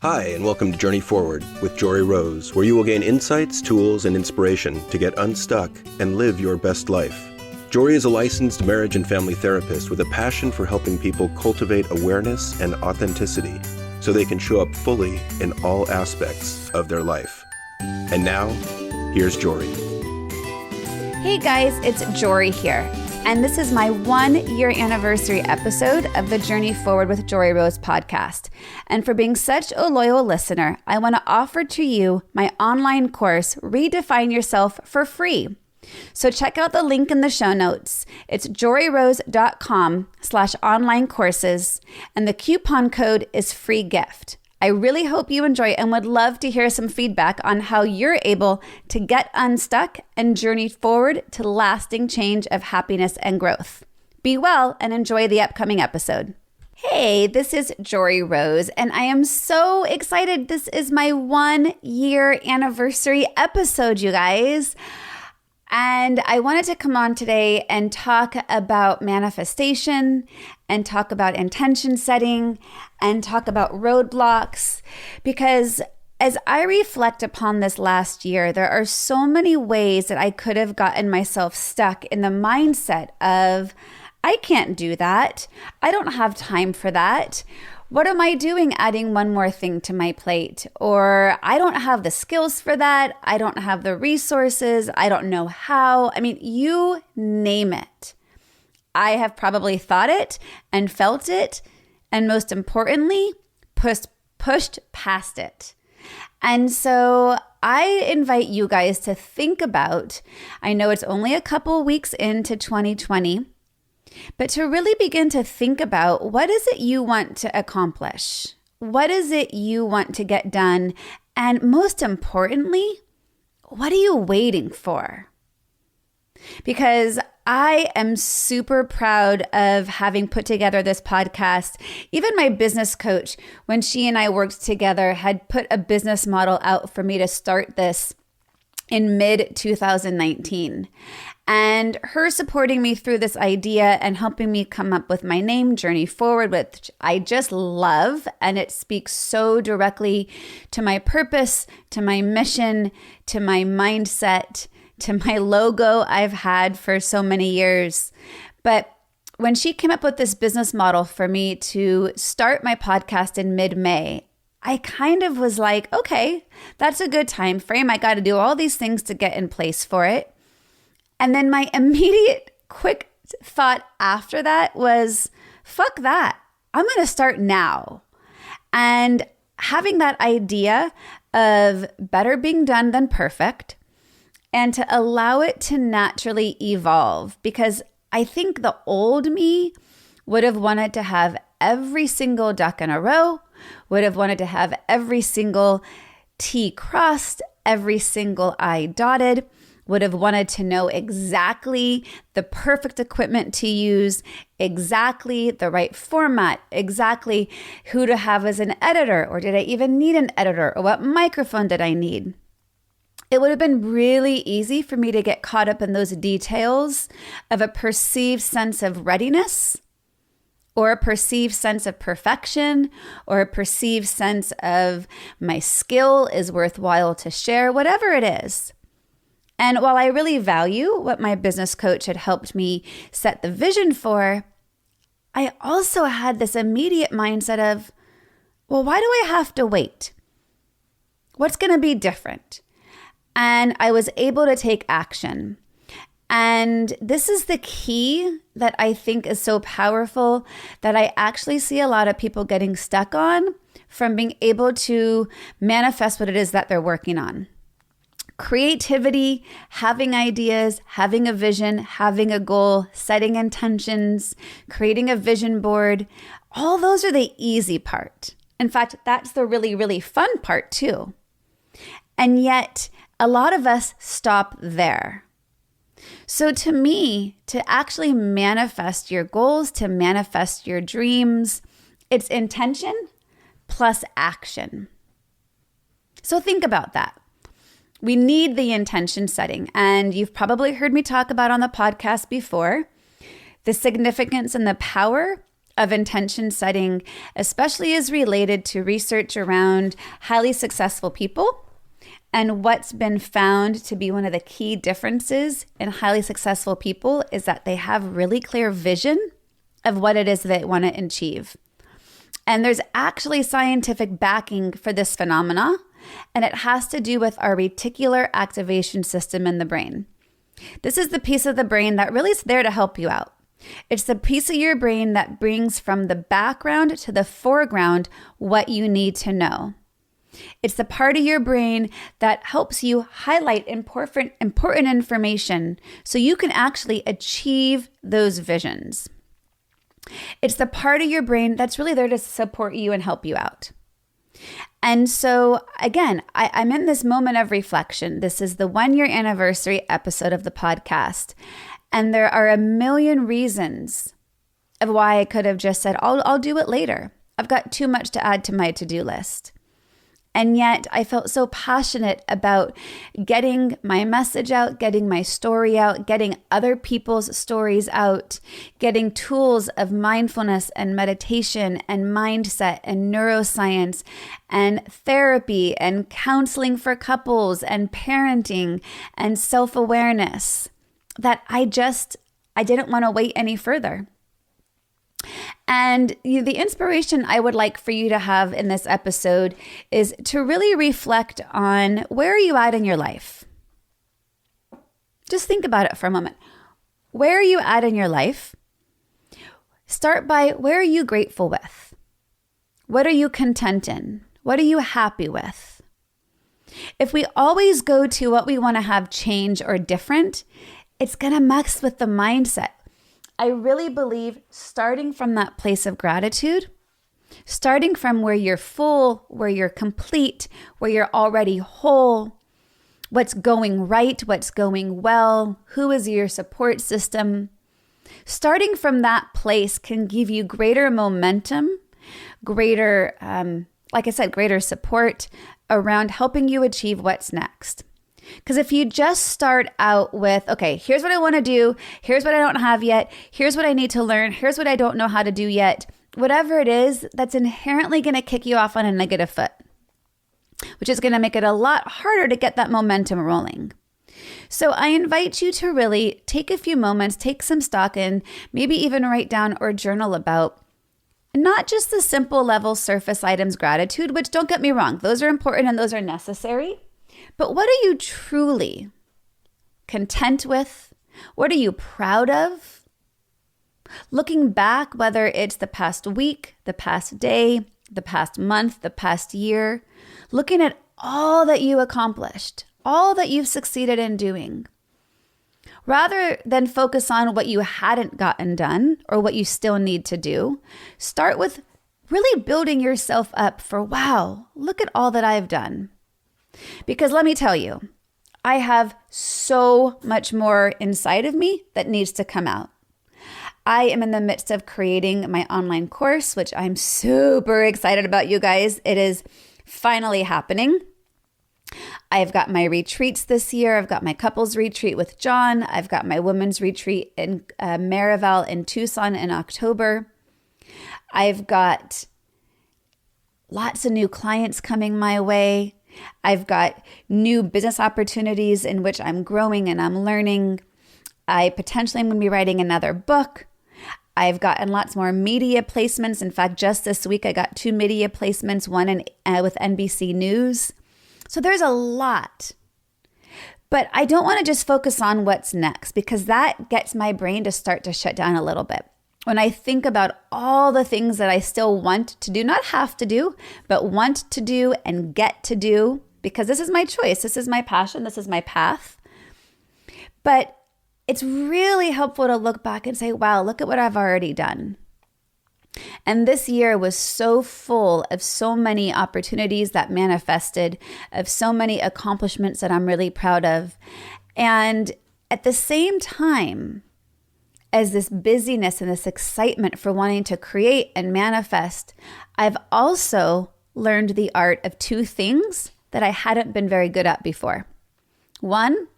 Hi, and welcome to Journey Forward with Jory Rose, where you will gain insights, tools, and inspiration to get unstuck and live your best life. Jory is a licensed marriage and family therapist with a passion for helping people cultivate awareness and authenticity so they can show up fully in all aspects of their life. And now, here's Jory. Hey guys, it's Jory here, and this is my 1-year anniversary episode of the Journey Forward with Jory Rose podcast. And for being such a loyal listener, I want to offer to you my online course, Redefine Yourself, for free. So check out the link in the show notes. It's joryrose.com/online courses, and the coupon code is free gift. I really hope you enjoy and would love to hear some feedback on how you're able to get unstuck and journey forward to lasting change of happiness and growth. Be well and enjoy the upcoming episode. Hey, this is Jory Rose, and I am so excited. This is my 1-year anniversary episode, you guys. And I wanted to come on today and talk about manifestation and talk about intention setting and talk about roadblocks, because as I reflect upon this last year, there are so many ways that I could have gotten myself stuck in the mindset of, I can't do that. I don't have time for that. What am I doing adding one more thing to my plate? Or I don't have the skills for that. I don't have the resources. I don't know how. I mean, you name it. I have probably thought it and felt it, and most importantly, pushed past it. And so I invite you guys to think about, I know it's only a couple weeks into 2020, but to really begin to think about, what is it you want to accomplish? What is it you want to get done? And most importantly, what are you waiting for? Because I am super proud of having put together this podcast. Even my business coach, when she and I worked together, had put a business model out for me to start this in mid-2019. And her supporting me through this idea and helping me come up with my name, Journey Forward, which I just love. And it speaks so directly to my purpose, to my mission, to my mindset, to my logo I've had for so many years. But when she came up with this business model for me to start my podcast in mid-May, I kind of was like, okay, that's a good time frame. I got to do all these things to get in place for it. And then my immediate quick thought after that was, fuck that. I'm going to start now. And having that idea of better being done than perfect, and to allow it to naturally evolve, because I think the old me would have wanted to have every single duck in a row, would have wanted to have every single T crossed, every single I dotted, would have wanted to know exactly the perfect equipment to use, exactly the right format, exactly who to have as an editor, or did I even need an editor, or what microphone did I need? It would have been really easy for me to get caught up in those details of a perceived sense of readiness, or a perceived sense of perfection, or a perceived sense of my skill is worthwhile to share, whatever it is. And while I really value what my business coach had helped me set the vision for, I also had this immediate mindset of, well, why do I have to wait? What's going to be different? And I was able to take action. And this is the key that I think is so powerful, that I actually see a lot of people getting stuck on from being able to manifest what it is that they're working on. Creativity, having ideas, having a vision, having a goal, setting intentions, creating a vision board, all those are the easy part. In fact, that's the really, really fun part too. And yet, a lot of us stop there. So to me, to actually manifest your goals, to manifest your dreams, it's intention plus action. So think about that. We need the intention setting. And you've probably heard me talk about on the podcast before, the significance and the power of intention setting, especially as related to research around highly successful people. And what's been found to be one of the key differences in highly successful people is that they have really clear vision of what it is they want to achieve. And there's actually scientific backing for this phenomena, and it has to do with our reticular activation system in the brain. This is the piece of the brain that really is there to help you out. It's the piece of your brain that brings from the background to the foreground what you need to know. It's the part of your brain that helps you highlight important information so you can actually achieve those visions. It's the part of your brain that's really there to support you and help you out. And so, again, I'm in this moment of reflection. This is the 1-year anniversary episode of the podcast. And there are a million reasons of why I could have just said, I'll do it later. I've got too much to add to my to-do list. And yet I felt so passionate about getting my message out, getting my story out, getting other people's stories out, getting tools of mindfulness and meditation and mindset and neuroscience and therapy and counseling for couples and parenting and self-awareness that I didn't want to wait any further. And the inspiration I would like for you to have in this episode is to really reflect on where are you at in your life? Just think about it for a moment. Where are you at in your life? Start by where are you grateful with? What are you content in? What are you happy with? If we always go to what we want to have change or different, it's going to mess with the mindset. I really believe starting from that place of gratitude, starting from where you're full, where you're complete, where you're already whole, what's going right, what's going well, who is your support system. Starting from that place can give you greater momentum, greater, like I said, greater support around helping you achieve what's next. Because if you just start out with, okay, here's what I want to do, here's what I don't have yet, here's what I need to learn, here's what I don't know how to do yet, whatever it is, that's inherently going to kick you off on a negative foot, which is going to make it a lot harder to get that momentum rolling. So I invite you to really take a few moments, take some stock in, maybe even write down or journal about not just the simple level surface items gratitude, which don't get me wrong, those are important and those are necessary. But what are you truly content with? What are you proud of? Looking back, whether it's the past week, the past day, the past month, the past year, looking at all that you accomplished, all that you've succeeded in doing. Rather than focus on what you hadn't gotten done or what you still need to do, start with really building yourself up for, wow, look at all that I've done. Because let me tell you, I have so much more inside of me that needs to come out. I am in the midst of creating my online course, which I'm super excited about, you guys. It is finally happening. I've got my retreats this year. I've got my couples retreat with John. I've got my women's retreat in Marival in Tucson in October. I've got lots of new clients coming my way. I've got new business opportunities in which I'm growing and I'm learning. I potentially am going to be writing another book. I've gotten lots more media placements. In fact, just this week, I got 2 media placements, one with NBC News. So there's a lot. But I don't want to just focus on what's next because that gets my brain to start to shut down a little bit. When I think about all the things that I still want to do, not have to do, but want to do and get to do, because this is my choice, this is my passion, this is my path. But it's really helpful to look back and say, wow, look at what I've already done. And this year was so full of so many opportunities that manifested, of so many accomplishments that I'm really proud of. And at the same time, as this busyness and this excitement for wanting to create and manifest, I've also learned the art of 2 things that I hadn't been very good at before. One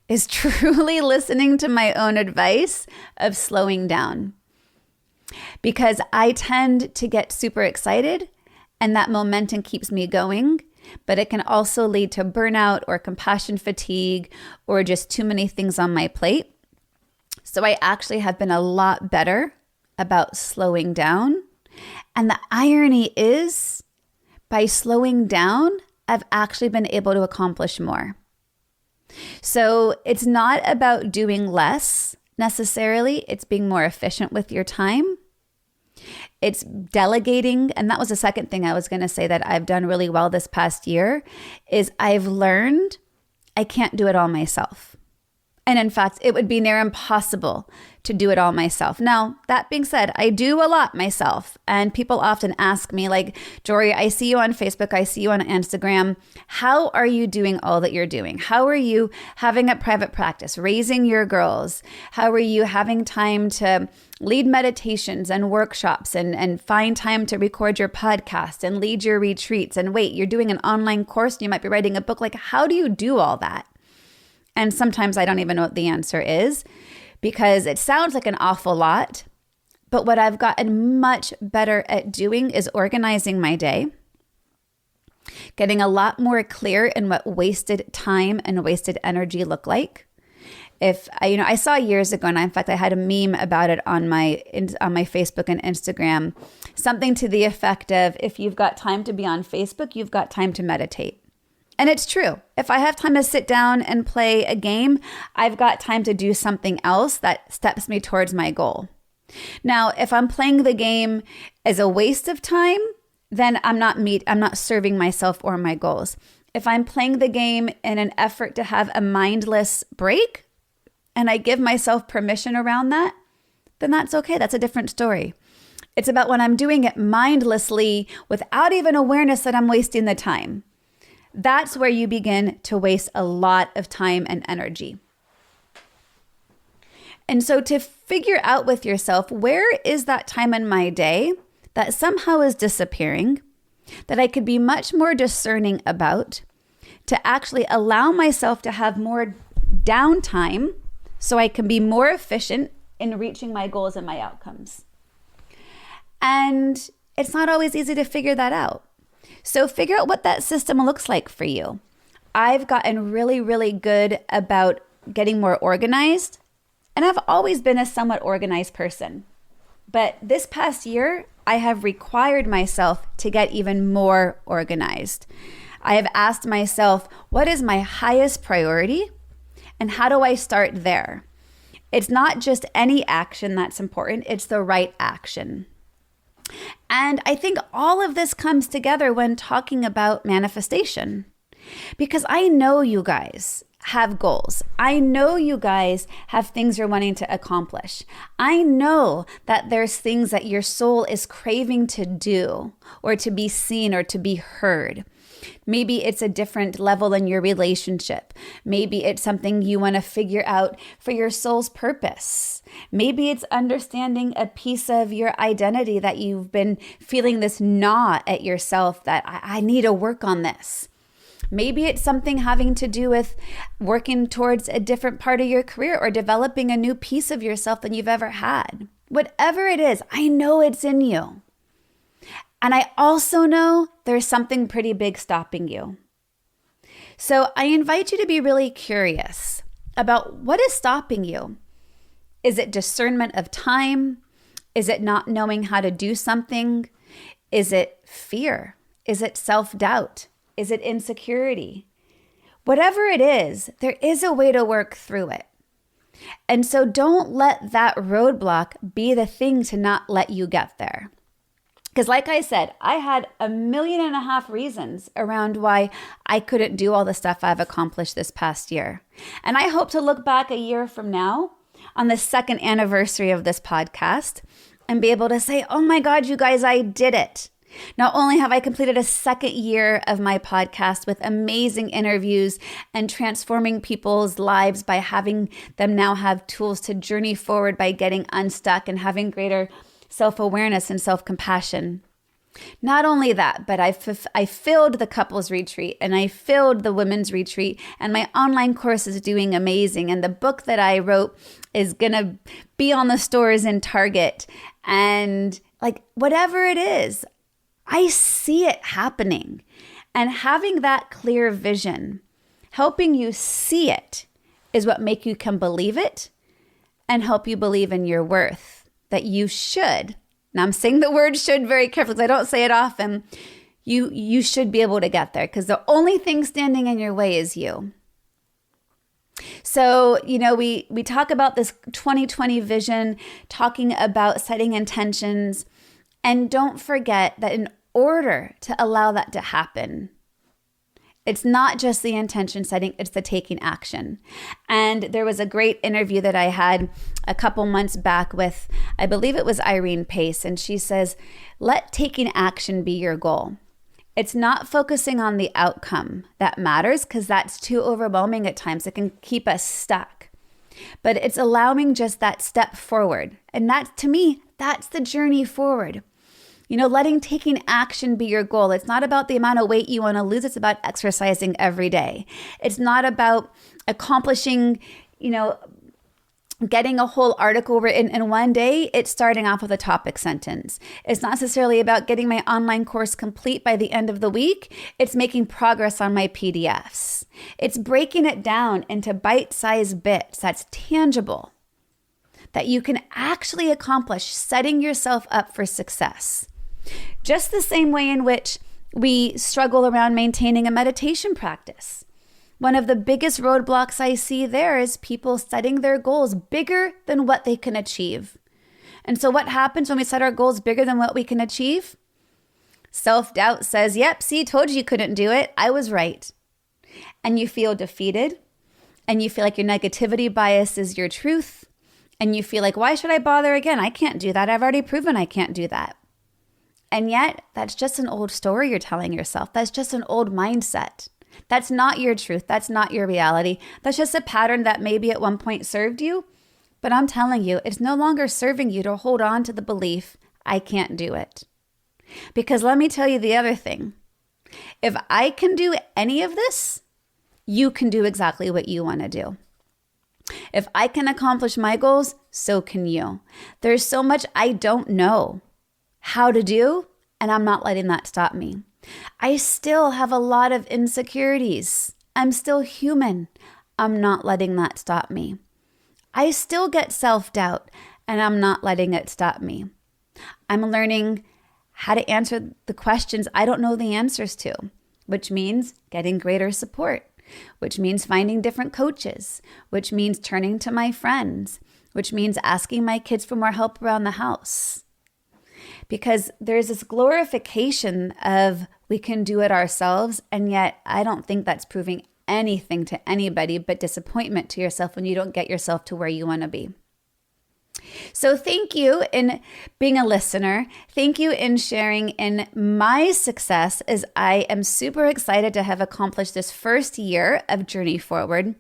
is truly listening to my own advice of slowing down. because I tend to get super excited and that momentum keeps me going, but it can also lead to burnout or compassion fatigue or just too many things on my plate. So I actually have been a lot better about slowing down. And the irony is, by slowing down, I've actually been able to accomplish more. So it's not about doing less necessarily. It's being more efficient with your time. It's delegating. And that was the second thing I was going to say that I've done really well this past year is I've learned I can't do it all myself. And in fact, it would be near impossible to do it all myself. Now, that being said, I do a lot myself. And people often ask me like, Jory, I see you on Facebook. I see you on Instagram. How are you doing all that you're doing? How are you having a private practice, raising your girls? How are you having time to lead meditations and workshops and find time to record your podcast and lead your retreats? And wait, you're doing an online course and you might be writing a book. Like, how do you do all that? And sometimes I don't even know what the answer is because it sounds like an awful lot. But what I've gotten much better at doing is organizing my day, getting a lot more clear in what wasted time and wasted energy look like. I saw years ago, and in fact, I had a meme about it on my Facebook and Instagram, something to the effect of, if you've got time to be on Facebook, you've got time to meditate. And it's true. If I have time to sit down and play a game, I've got time to do something else that steps me towards my goal. Now, if I'm playing the game as a waste of time, then I'm not serving myself or my goals. If I'm playing the game in an effort to have a mindless break, and I give myself permission around that, then that's okay. That's a different story. It's about when I'm doing it mindlessly without even awareness that I'm wasting the time. That's where you begin to waste a lot of time and energy. And so to figure out with yourself, where is that time in my day that somehow is disappearing, that I could be much more discerning about, to actually allow myself to have more downtime so I can be more efficient in reaching my goals and my outcomes. And it's not always easy to figure that out. So figure out what that system looks like for you. I've gotten really, really good about getting more organized, and I've always been a somewhat organized person. But this past year, I have required myself to get even more organized. I have asked myself, what is my highest priority, and how do I start there? It's not just any action that's important, it's the right action. And I think all of this comes together when talking about manifestation, because I know you guys have goals. I know you guys have things you're wanting to accomplish. I know that there's things that your soul is craving to do or to be seen or to be heard. Maybe it's a different level in your relationship. Maybe it's something you want to figure out for your soul's purpose. Maybe it's understanding a piece of your identity that you've been feeling this gnaw at yourself that I need to work on this. Maybe it's something having to do with working towards a different part of your career or developing a new piece of yourself than you've ever had. Whatever it is, I know it's in you. And I also know there's something pretty big stopping you. So I invite you to be really curious about what is stopping you. Is it discernment of time? Is it not knowing how to do something? Is it fear? Is it self-doubt? Is it insecurity? Whatever it is, there is a way to work through it. And so don't let that roadblock be the thing to not let you get there. Because like I said, I had 1.5 million reasons around why I couldn't do all the stuff I've accomplished this past year. And I hope to look back a year from now on the second anniversary of this podcast and be able to say, oh my God, you guys, I did it. Not only have I completed a second year of my podcast with amazing interviews and transforming people's lives by having them now have tools to journey forward by getting unstuck and having greater self-awareness and self-compassion. Not only that, but I filled the couples retreat and I filled the women's retreat, and my online course is doing amazing. And the book that I wrote is going to be on the stores in Target. and like whatever it is, I see it happening. And having that clear vision, helping you see it, is what make you can believe it and help you believe in your worth, that you should. Now I'm saying the word should very carefully because I don't say it often. You should be able to get there because the only thing standing in your way is you. So, we talk about this 2020 vision, talking about setting intentions, and don't forget that in order to allow that to happen, it's not just the intention setting, it's the taking action. And there was a great interview that I had a couple months back with, I believe it was Irene Pace, and she says, let taking action be your goal. It's not focusing on the outcome that matters because that's too overwhelming at times. It can keep us stuck. But it's allowing just that step forward. And that, to me, that's the journey forward. Letting taking action be your goal. It's not about the amount of weight you want to lose. It's about exercising every day. It's not about accomplishing, getting a whole article written in one day. It's starting off with a topic sentence. It's not necessarily about getting my online course complete by the end of the week. It's making progress on my PDFs. It's breaking it down into bite-sized bits that's tangible, that you can actually accomplish, setting yourself up for success. Just the same way in which we struggle around maintaining a meditation practice. One of the biggest roadblocks I see there is people setting their goals bigger than what they can achieve. And so what happens when we set our goals bigger than what we can achieve? Self-doubt says, yep, see, told you couldn't do it. I was right. And you feel defeated. And you feel like your negativity bias is your truth. And you feel like, why should I bother again? I can't do that. I've already proven I can't do that. And yet, that's just an old story you're telling yourself. That's just an old mindset. That's not your truth. That's not your reality. That's just a pattern that maybe at one point served you. But I'm telling you, it's no longer serving you to hold on to the belief, I can't do it. Because let me tell you the other thing. If I can do any of this, you can do exactly what you want to do. If I can accomplish my goals, so can you. There's so much I don't know how to do, and I'm not letting that stop me. I still have a lot of insecurities. I'm still human. I'm not letting that stop me. I still get self-doubt, and I'm not letting it stop me. I'm learning how to answer the questions I don't know the answers to, which means getting greater support, which means finding different coaches, which means turning to my friends, which means asking my kids for more help around the house. Because there's this glorification of we can do it ourselves, and yet I don't think that's proving anything to anybody but disappointment to yourself when you don't get yourself to where you want to be. So thank you in being a listener. Thank you in sharing in my success, as I am super excited to have accomplished this first year of Journey Forward.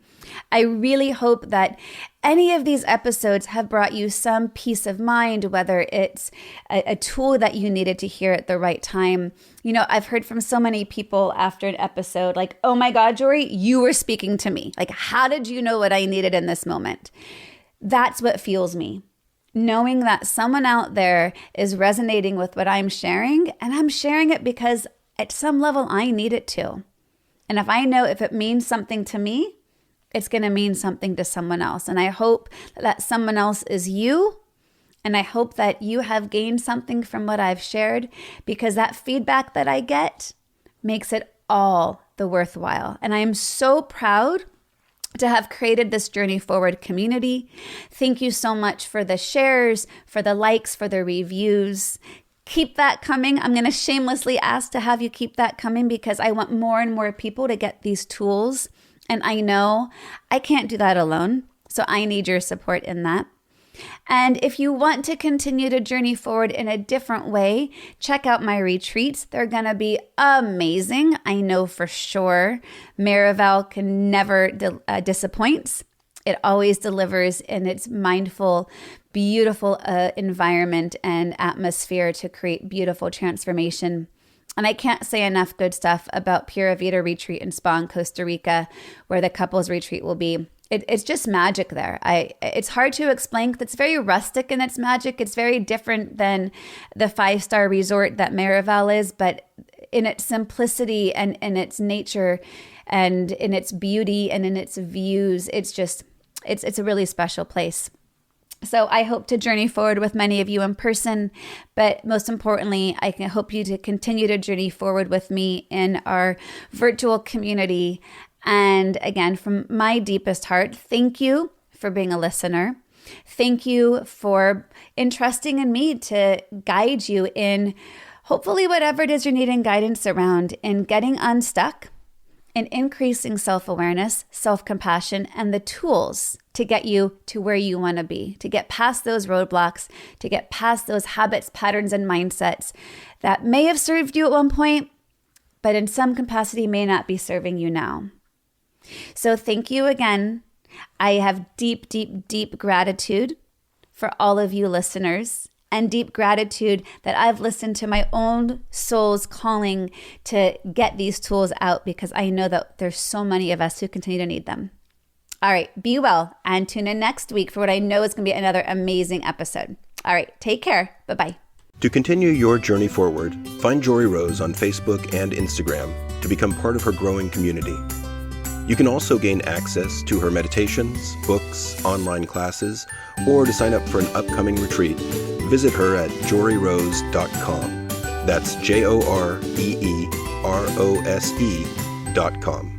I really hope that any of these episodes have brought you some peace of mind, whether it's a tool that you needed to hear at the right time. I've heard from so many people after an episode like, oh my God, Jory, you were speaking to me. Like, how did you know what I needed in this moment? That's what fuels me. Knowing that someone out there is resonating with what I'm sharing, and I'm sharing it because at some level I need it to. And if I know if it means something to me, it's going to mean something to someone else. And I hope that someone else is you. And I hope that you have gained something from what I've shared, because that feedback that I get makes it all the worthwhile. And I am so proud to have created this Journey Forward community. Thank you so much for the shares, for the likes, for the reviews. Keep that coming. I'm going to shamelessly ask to have you keep that coming, because I want more and more people to get these tools. And I know I can't do that alone. So I need your support in that. And if you want to continue to journey forward in a different way, check out my retreats. They're going to be amazing. I know for sure. Marival can never disappoint. It always delivers in its mindful, beautiful environment and atmosphere to create beautiful transformation. And I can't say enough good stuff about Pura Vida Retreat in Spa in Costa Rica, where the couples retreat will be. it's just magic there. It's hard to explain because it's very rustic in its magic. It's very different than the 5-star resort that Marival is, but in its simplicity and in its nature and in its beauty and in its views, it's a really special place. So I hope to journey forward with many of you in person, but most importantly, I can hope you to continue to journey forward with me in our virtual community. And again, from my deepest heart, thank you for being a listener. Thank you for entrusting in me to guide you in hopefully whatever it is you're needing guidance around, in getting unstuck, in increasing self-awareness, self-compassion, and the tools to get you to where you want to be, to get past those roadblocks, to get past those habits, patterns, and mindsets that may have served you at one point, but in some capacity may not be serving you now. So thank you again. I have deep, deep, deep gratitude for all of you listeners, and deep gratitude that I've listened to my own soul's calling to get these tools out, because I know that there's so many of us who continue to need them. All right, be well and tune in next week for what I know is going to be another amazing episode. All right, take care. Bye-bye. To continue your journey forward, find Jory Rose on Facebook and Instagram to become part of her growing community. You can also gain access to her meditations, books, online classes, or to sign up for an upcoming retreat. Visit her at joryrose.com. That's JOREEROSE.com.